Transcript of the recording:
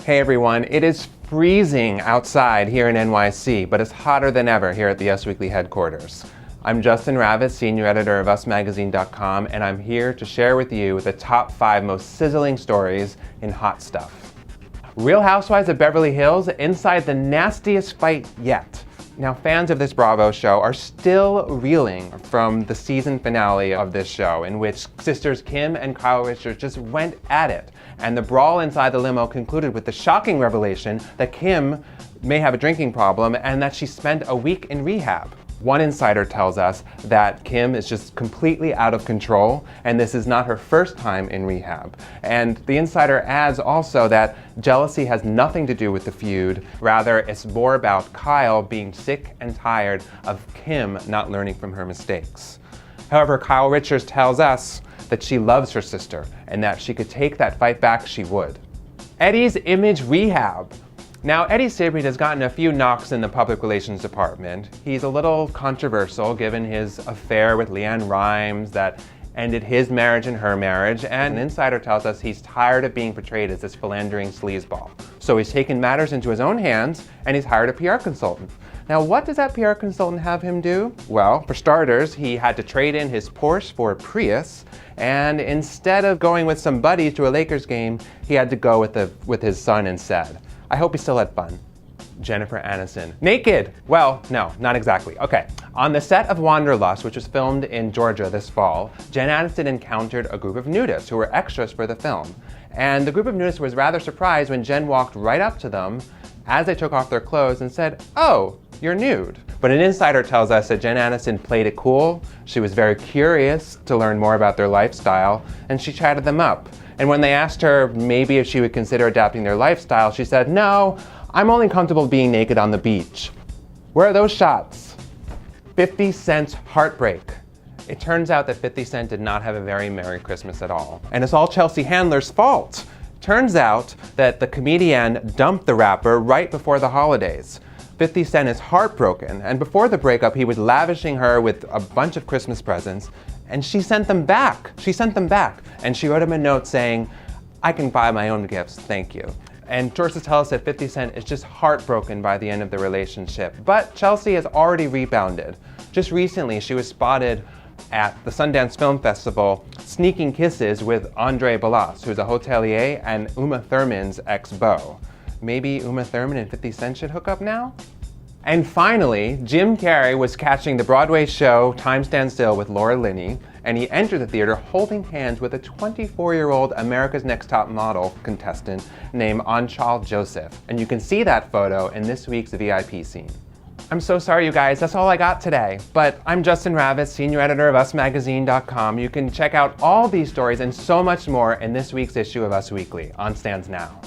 Hey everyone, it is freezing outside here in NYC, but it's hotter than ever here at the Us Weekly headquarters. I'm Justin Ravitz, senior editor of usmagazine.com, and I'm here to share with you the top 5 most sizzling stories in hot stuff. Real Housewives of Beverly Hills inside the nastiest fight yet. Now, fans of this Bravo show are still reeling from the season finale of this show, in which sisters Kim and Kyle Richards just went at it. And the brawl inside the limo concluded with the shocking revelation that Kim may have a drinking problem and that she spent a week in rehab. One insider tells us that Kim is just completely out of control, and this is not her first time in rehab. And the insider adds also that jealousy has nothing to do with the feud. Rather, it's more about Kyle being sick and tired of Kim not learning from her mistakes. However, Kyle Richards tells us that she loves her sister and that she could take that fight back, she would. Eddie's image rehab. Now, Eddie Cibrian has gotten a few knocks in the public relations department. He's a little controversial given his affair with Leanne Rimes that ended his marriage and her marriage, and an insider tells us he's tired of being portrayed as this philandering sleazeball. So he's taken matters into his own hands and he's hired a PR consultant. Now, what does that PR consultant have him do? Well, for starters, he had to trade in his Porsche for a Prius, and instead of going with some buddies to a Lakers game, he had to go with his son instead. I hope he still had fun. Jennifer Aniston. Naked! Well, no, not exactly. Okay. On the set of Wanderlust, which was filmed in Georgia this fall, Jen Aniston encountered a group of nudists who were extras for the film. And the group of nudists was rather surprised when Jen walked right up to them as they took off their clothes and said, "Oh, you're nude." But an insider tells us that Jen Aniston played it cool. She was very curious to learn more about their lifestyle, and she chatted them up. And when they asked her maybe if she would consider adapting their lifestyle, she said, "No, I'm only comfortable being naked on the beach." Where are those shots? 50 Cent's heartbreak. It turns out that 50 Cent did not have a very Merry Christmas at all. And it's all Chelsea Handler's fault. Turns out that the comedian dumped the rapper right before the holidays. 50 Cent is heartbroken, and before the breakup, he was lavishing her with a bunch of Christmas presents, and she sent them back. And she wrote him a note saying, "I can buy my own gifts, thank you." And sources tell us that 50 Cent is just heartbroken by the end of the relationship. But Chelsea has already rebounded. Just recently, she was spotted at the Sundance Film Festival sneaking kisses with Andre Balazs, who's a hotelier and Uma Thurman's ex-beau. Maybe Uma Thurman and 50 Cent should hook up now? And finally, Jim Carrey was catching the Broadway show Time Stands Still with Laura Linney, and he entered the theater holding hands with a 24-year-old America's Next Top Model contestant named Anchal Joseph. And you can see that photo in this week's VIP scene. I'm so sorry, you guys, that's all I got today. But I'm Justin Ravitz, senior editor of usmagazine.com. You can check out all these stories and so much more in this week's issue of Us Weekly on Stands Now.